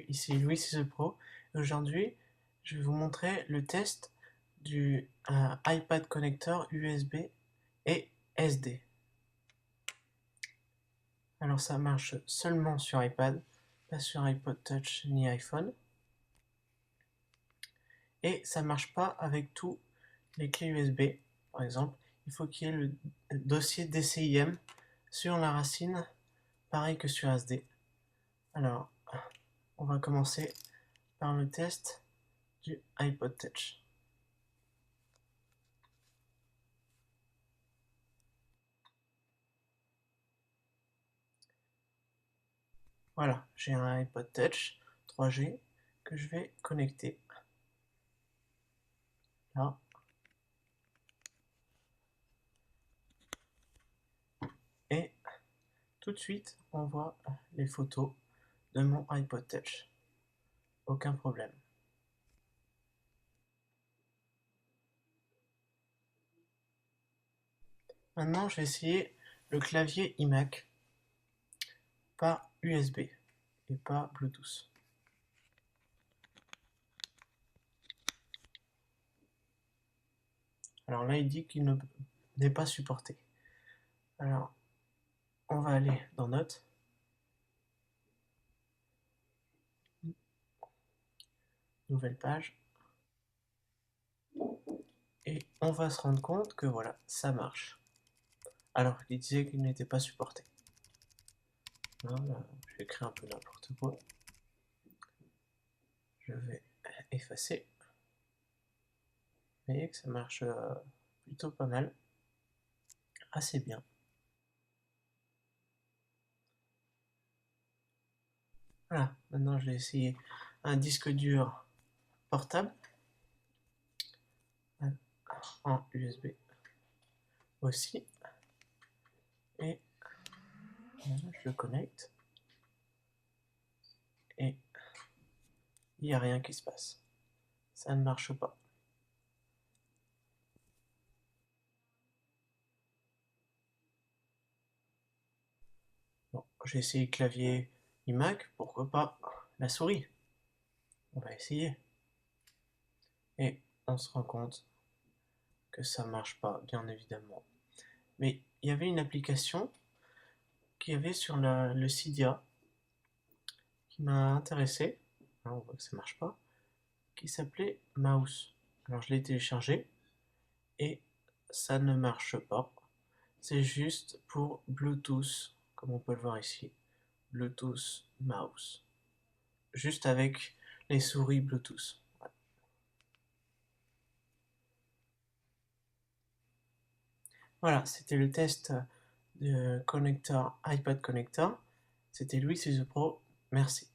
ici Louis the Pro. Aujourd'hui, je vais vous montrer le test du iPad connecteur USB et SD. Alors ça marche seulement sur iPad, pas sur iPod Touch ni iPhone. Et ça marche pas avec tous les clés USB. Par exemple, il faut qu'il y ait le dossier DCIM sur la racine, pareil que sur SD. Alors, on va commencer par le test du iPod Touch. Voilà, j'ai un iPod Touch 3G que je vais connecter là. Et tout de suite, on voit les photos de mon iPod Touch. Aucun problème. Maintenant, je vais essayer le clavier iMac par USB et pas Bluetooth. Alors là, il dit qu'il n'est pas supporté. Alors, on va aller dans Notes. Nouvelle page. Et on va se rendre compte que voilà, ça marche. Alors qu'il disait qu'il n'était pas supporté. Voilà, je vais écrire un peu n'importe quoi. Je vais effacer. Vous voyez que ça marche plutôt pas mal. Assez bien. Voilà, maintenant je vais essayer un disque dur portable en USB aussi. Et voilà, je le connecte. Et il n'y a rien qui se passe. Ça ne marche pas. Bon, j'ai essayé le clavier iMac, pourquoi pas la souris. On va essayer. Et on se rend compte que ça marche pas, bien évidemment. Mais il y avait une application qu'il y avait sur le Cydia qui m'a intéressé. Alors on voit que ça marche pas. Qui s'appelait Mouse. Alors je l'ai téléchargé et ça ne marche pas. C'est juste pour Bluetooth, comme on peut le voir ici. Bluetooth Mouse. Juste avec les souris Bluetooth. Voilà, c'était le test de connecteur iPad connector. C'était Louis the Pro. Merci.